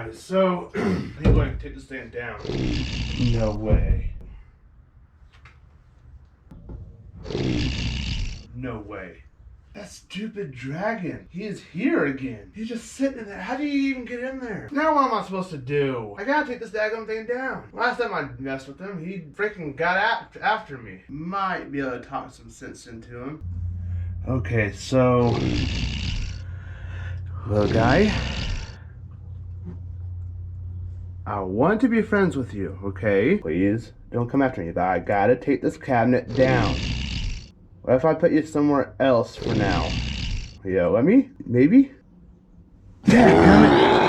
guys, so I think I'm going to take this thing down. No way. No way. That stupid dragon. He is here again. He's just sitting in there. How do you even get in there? Now what am I supposed to do? I gotta take this daggone thing down. Last time I messed with him, he freaking got after me. Might be able to talk some sense into him. Okay, so... Little guy. I want to be friends with you, okay? Please, don't come after me, but I gotta take this cabinet down. What if I put you somewhere else for now? Yeah, let me? Maybe? Damn it!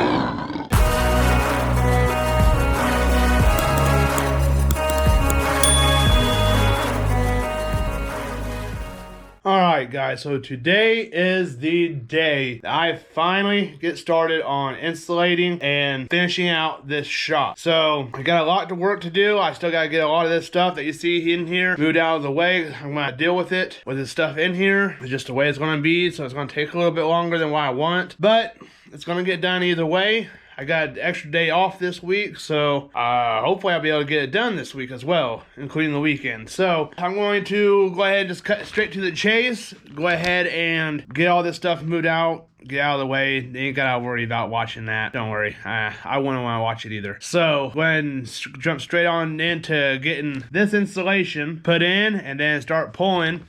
Alright guys, so today is the day I finally get started on insulating and finishing out this shop. So, I got a lot of work to do. I still got to get a lot of this stuff that you see in here moved out of the way. I'm going to deal with it, with this stuff in here. It's just the way it's going to be, so it's going to take a little bit longer than what I want. But, it's going to get done either way. I got an extra day off this week, so hopefully I'll be able to get it done this week as well, including the weekend. So I'm going to go ahead and just cut straight to the chase, go ahead and get all this stuff moved out, get out of the way. You ain't gotta worry about watching that. Don't worry, I wouldn't want to watch it either. So go ahead and jump straight on into getting this installation put in and then start pulling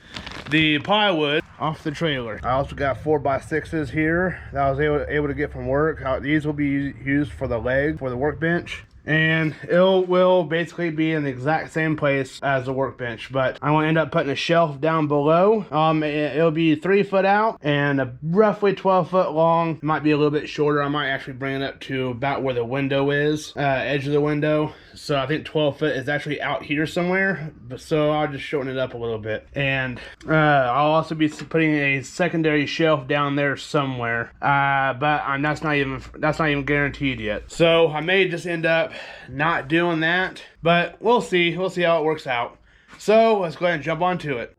the plywood off the trailer. I also got 4x6s here that I was able to get from work. These will be used for the leg for the workbench. And it will basically be in the exact same place as the workbench, but I'm going to end up putting a shelf down below. It'll be 3 foot out and roughly 12 foot long. It might be a little bit shorter. I might actually bring it up to about where the window is, edge of the window. So I think 12 foot is actually out here somewhere, so I'll just shorten it up a little bit. And I'll also be putting a secondary shelf down there somewhere, but that's not even guaranteed yet. So I may just end up not doing that, but we'll see how it works out. So let's go ahead and jump onto it.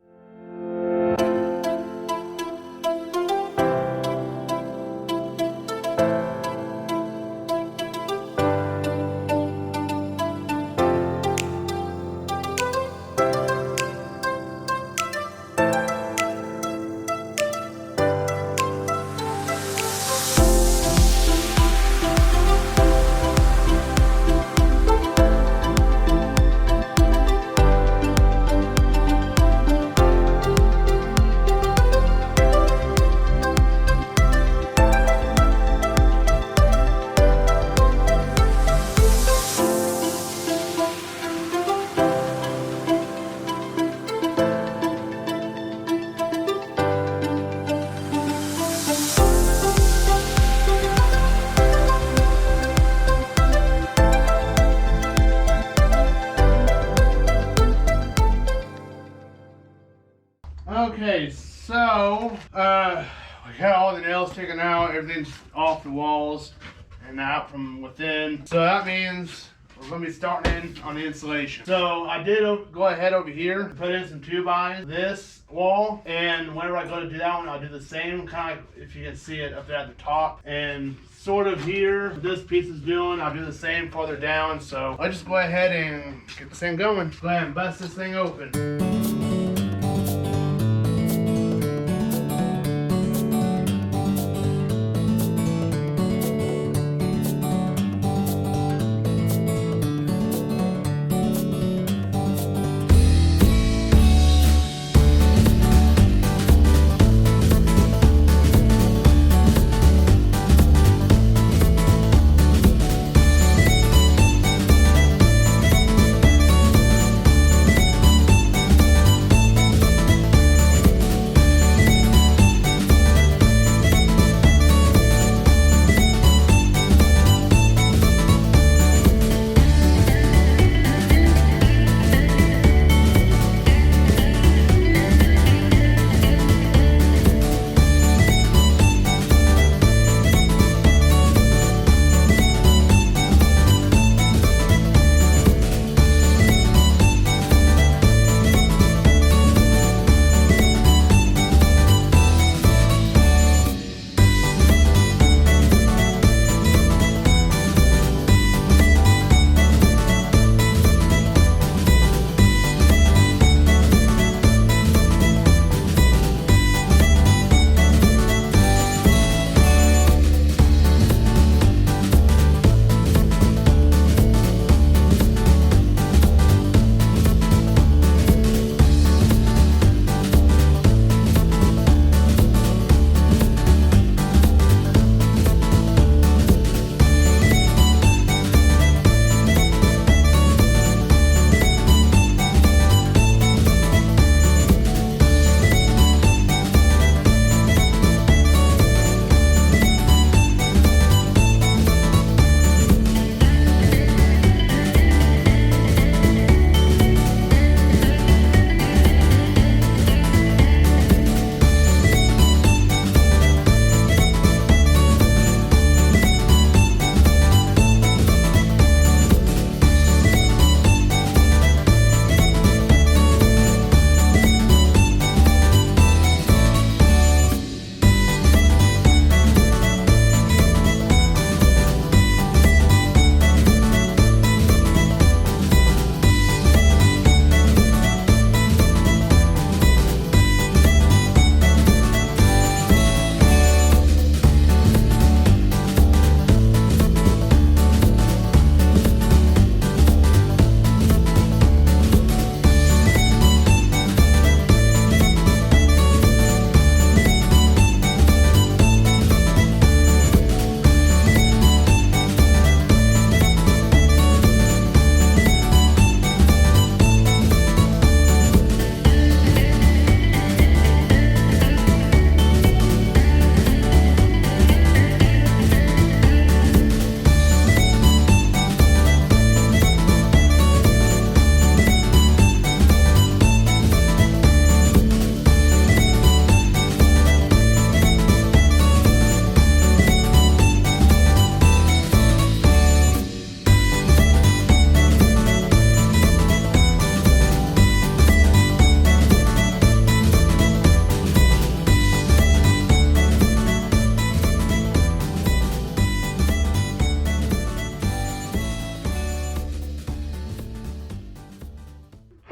Okay, so we got all the nails taken out, everything's off the walls and out from within. So that means we're going to be starting on the insulation. So I did go ahead over here, put in some 2x this wall, and whenever I go to do that one, I'll do the same, kind of like if you can see it up there at the top. And sort of here, this piece is doing, I'll do the same further down. So I'll just go ahead and get this thing going. Go ahead and bust this thing open.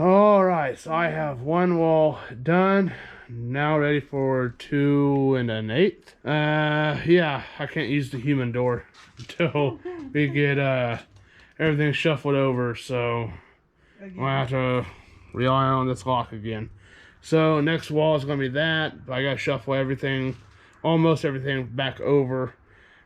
All right, so I have one wall done. Now ready for 2 1/8. Yeah, I can't use the human door until we get everything shuffled over. So I have to rely on this lock again. So next wall is gonna be that, but I gotta shuffle everything, almost everything back over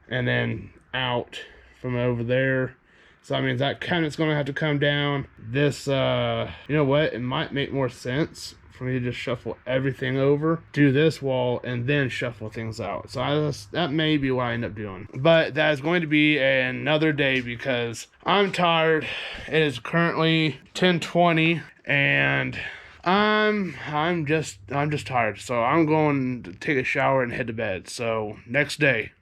and then out from over there. So that means that cabinet's gonna have to come down. This, you know what? It might make more sense for me to just shuffle everything over, do this wall, and then shuffle things out. So that may be what I end up doing. But that is going to be another day because I'm tired. It is currently 10:20 and I'm just tired. So I'm going to take a shower and head to bed. So next day.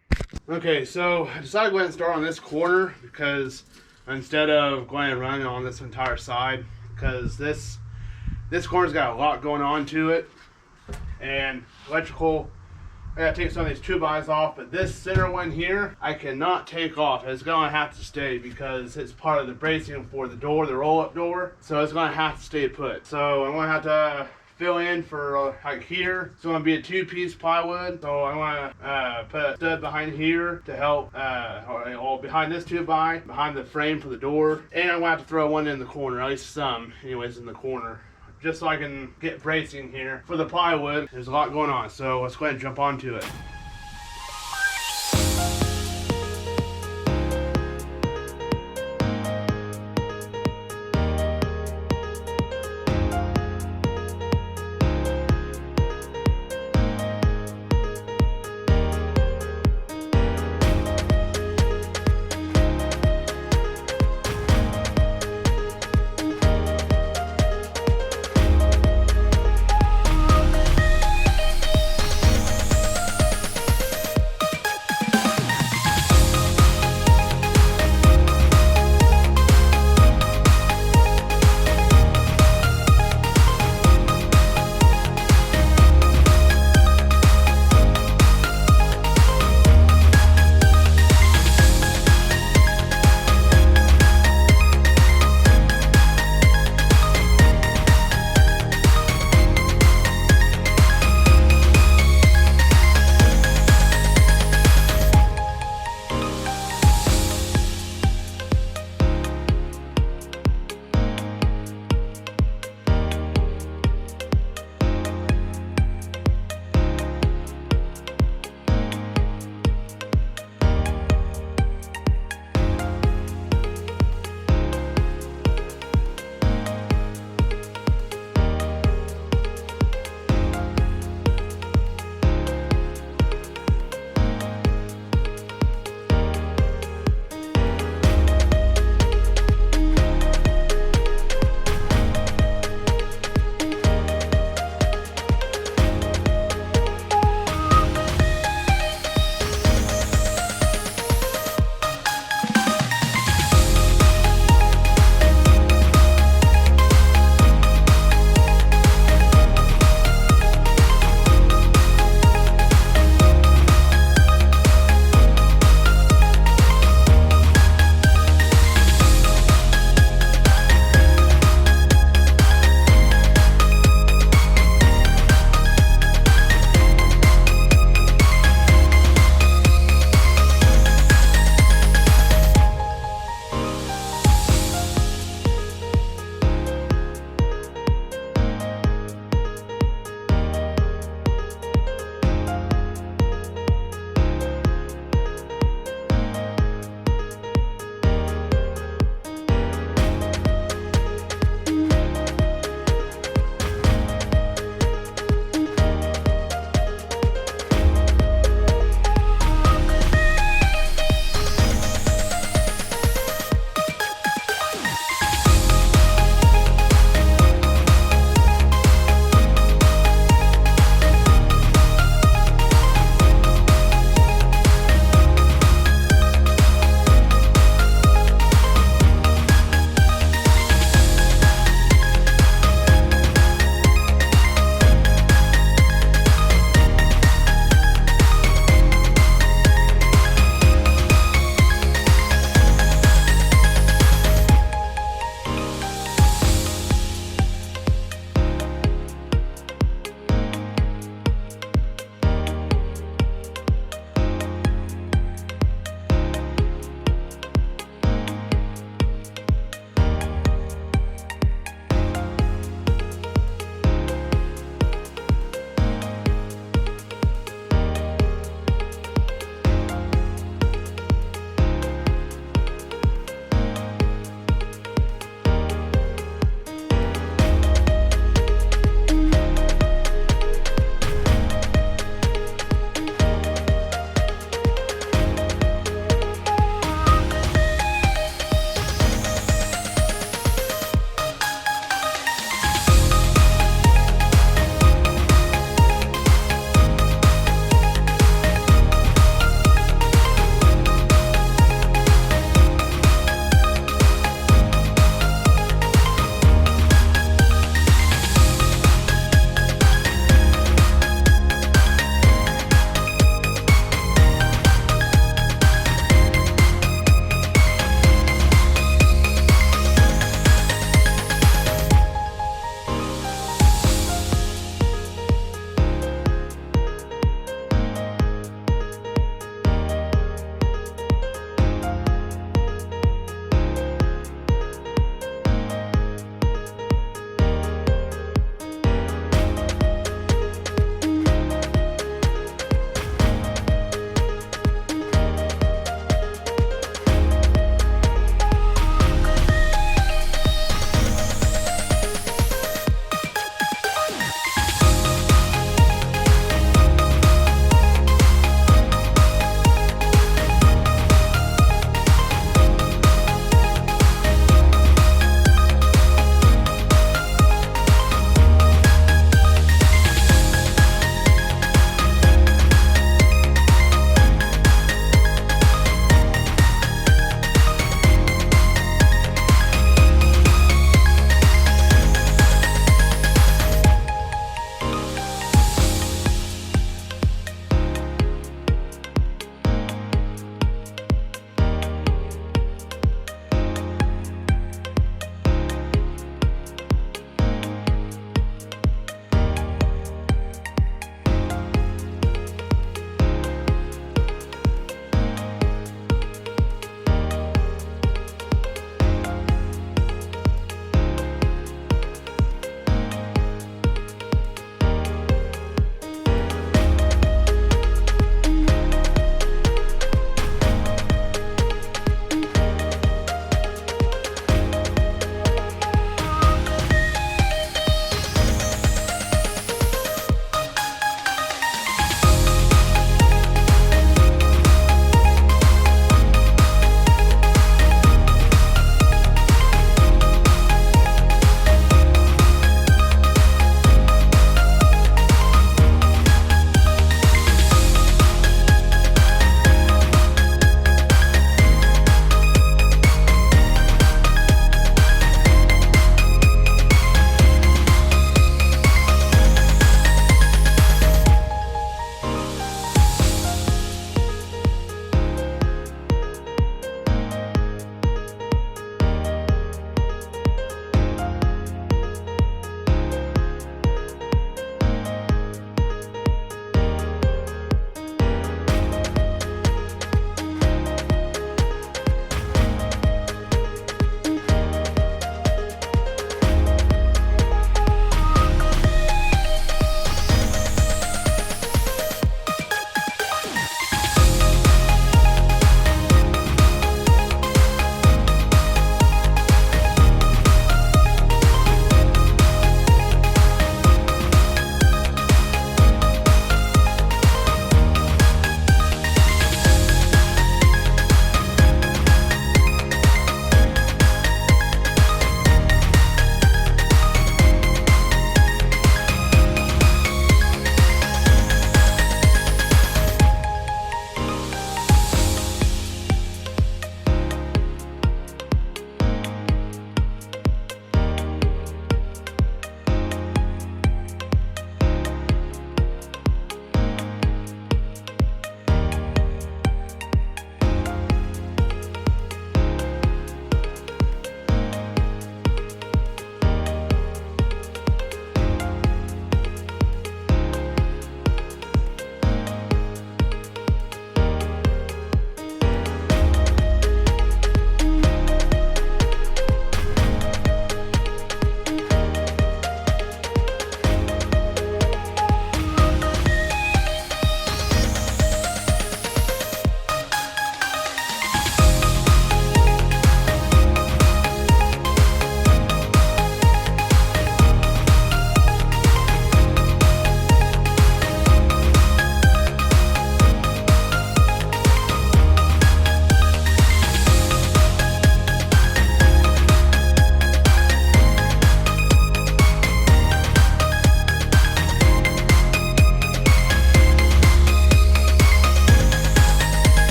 Okay, so I decided to go ahead and start on this corner because instead of going and running on this entire side, because this corner's got a lot going on to it, and electrical, I gotta take some of these 2x off, but this center one here I cannot take off. It's gonna have to stay because it's part of the bracing for the door, the roll-up door, so it's gonna have to stay put. So I'm gonna have to fill in for like here. It's going to be a 2-piece plywood, so I want to put a stud behind here to help, or behind this 2x, behind the frame for the door, and I'm going to have to throw one in the corner, at least some anyways in the corner, just so I can get bracing here for the plywood. There's a lot going on, so let's go ahead and jump onto it.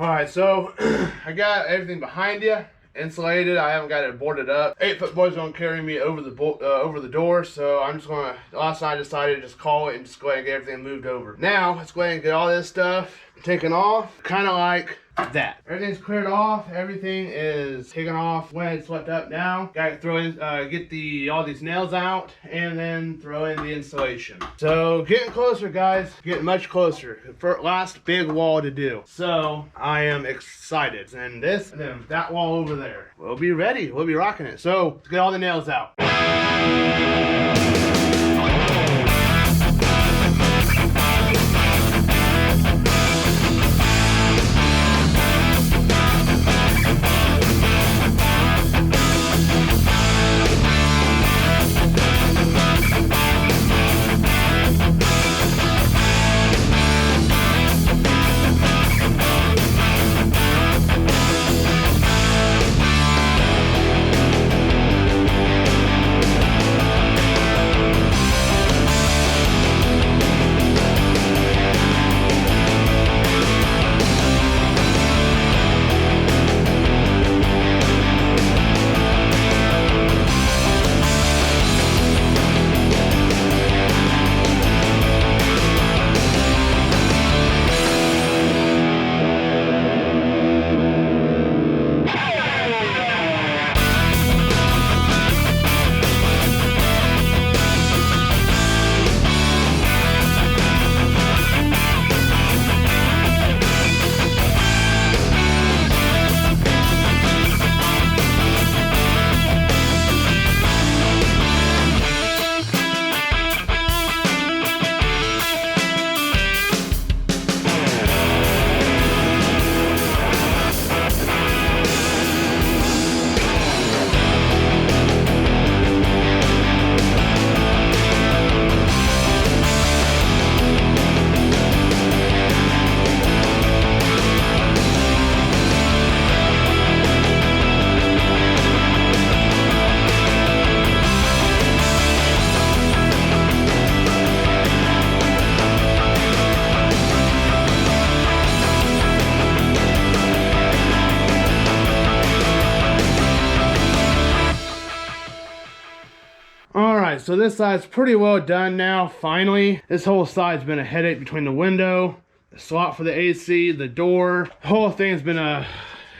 Alright, so I got everything behind you insulated. I haven't got it boarded up. 8-foot board's gonna carry me over the door, so I'm just gonna, last night I decided to just call it and just go ahead and get everything moved over. Now let's go ahead and get all this stuff taken off, kind of like that. Everything's cleared off, everything is taken off, went and swept up. Now gotta throw in, get all these nails out and then throw in the insulation. So getting closer, guys, getting much closer. Last big wall to do. So I am excited. And this and then that wall over there. We'll be ready, we'll be rocking it. So let's get all the nails out. Alright, so this side's pretty well done now, finally. This whole side's been a headache between the window, the slot for the AC, the door. The whole thing's been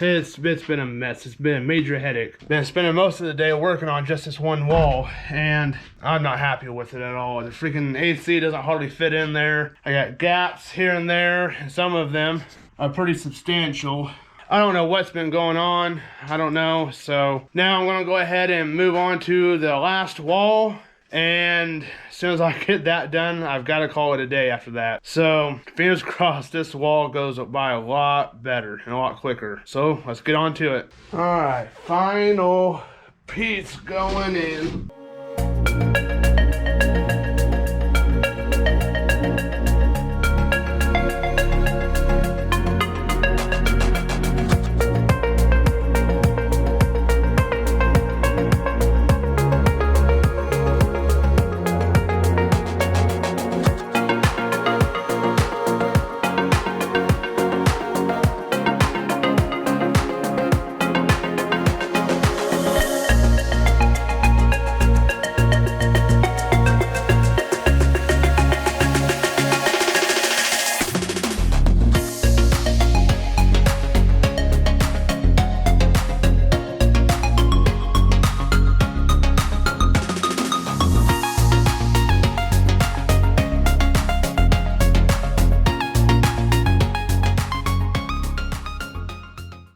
it's been a mess. It's been a major headache. Been spending most of the day working on just this one wall, and I'm not happy with it at all. The freaking AC doesn't hardly fit in there. I got gaps here and there, and some of them are pretty substantial. I don't know what's been going on. I don't know. So now I'm gonna go ahead and move on to the last wall. And as soon as I get that done, I've got to call it a day after that. So fingers crossed this wall goes by a lot better and a lot quicker. So let's get on to it. All right, final piece going in.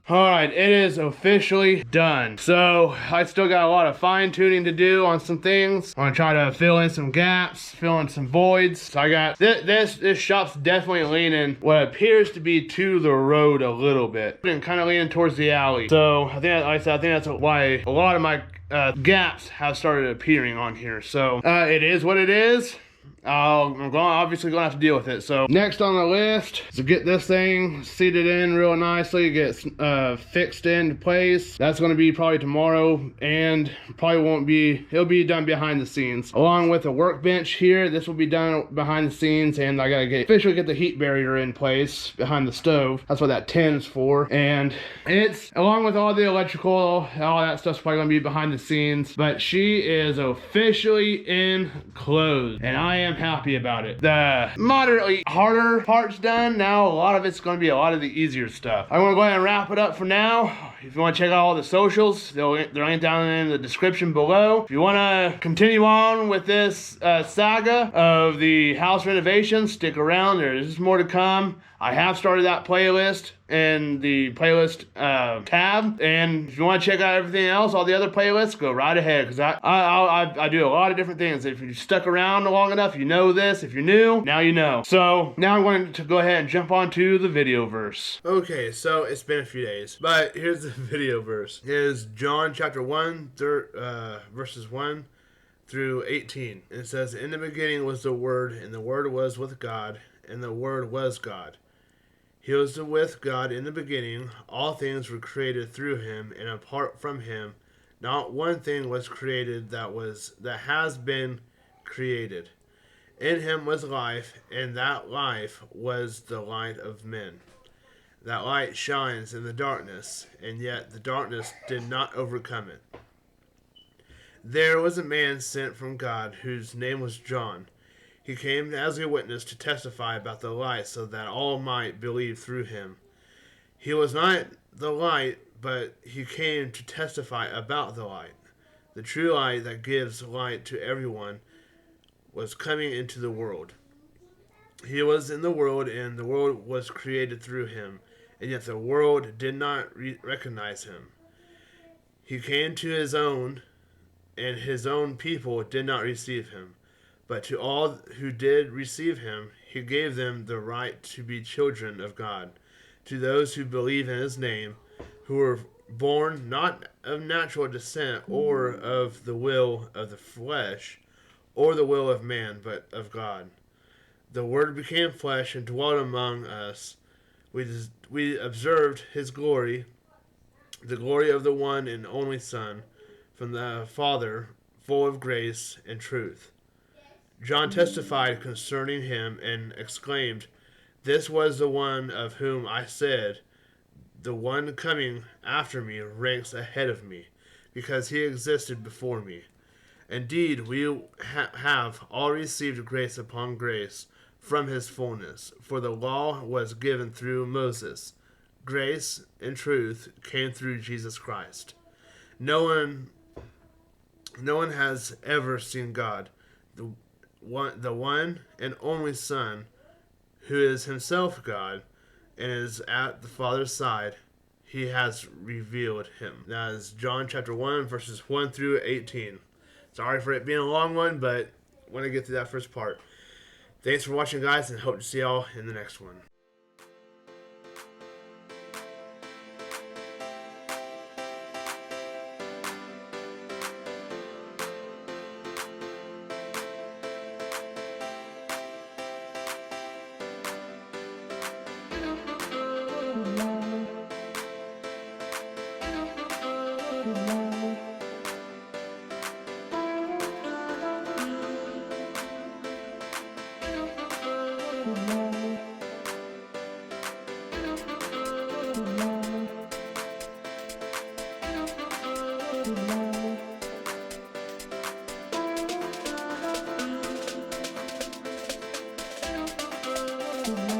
Alright, it is officially done. So I still got a lot of fine tuning to do on some things. I'm gonna try to fill in some gaps, fill in some voids. So I got this shop's definitely leaning what appears to be to the road a little bit, and kind of leaning towards the alley. So I think, like I said, I think that's why a lot of my gaps have started appearing on here. So it is what it is. I'm obviously going to have to deal with it. So next on the list is to get this thing seated in real nicely, get fixed into place. That's going to be probably tomorrow, and probably won't be, it'll be done behind the scenes. Along with a workbench here, this will be done behind the scenes, and I gotta officially get the heat barrier in place behind the stove. That's what that tin is for. And it's, along with all the electrical, all that stuff's probably gonna be behind the scenes, but she is officially enclosed, and I am happy about it. The moderately harder part's done. Now a lot of it's gonna be a lot of the easier stuff. I'm gonna go ahead and wrap it up for now. If you want to check out all the socials, they're linked down in the description below. If you want to continue on with this saga of the house renovation, stick around. There's more to come. I have started that playlist in the playlist tab, and if you want to check out everything else, all the other playlists, go right ahead, because I do a lot of different things. If you stuck around long enough, you know this. If you're new, now you know. So now I'm going to go ahead and jump onto the video verse. Okay, so it's been a few days, but here's the video verse. It is John chapter 1, verses 1 through 18. And it says, "In the beginning was the Word, and the Word was with God, and the Word was God. He was with God in the beginning. All things were created through him, and apart from him, not one thing was created that has been created. In him was life, and that life was the light of men. That light shines in the darkness, and yet the darkness did not overcome it. There was a man sent from God, whose name was John. He came as a witness to testify about the light, so that all might believe through him. He was not the light, but he came to testify about the light. The true light that gives light to everyone was coming into the world. He was in the world, and the world was created through him, and yet the world did not recognize him. He came to his own, and his own people did not receive him. But to all who did receive him, he gave them the right to be children of God, to those who believe in his name, who were born not of natural descent or of the will of the flesh or the will of man, but of God. The Word became flesh and dwelt among us. We observed his glory, the glory of the one and only Son, from the Father, full of grace and truth. John testified concerning him and exclaimed, 'This was the one of whom I said, the one coming after me ranks ahead of me, because he existed before me.' Indeed, we have all received grace upon grace from his fullness. For the law was given through Moses. Grace and truth came through Jesus Christ. No one has ever seen God, the one and only Son, who is himself God and is at the Father's side. He has revealed him." That is John chapter 1, verses 1 through 18. Sorry for it being a long one, but I want to get through that first part. Thanks for watching, guys, and hope to see y'all in the next one. Bye.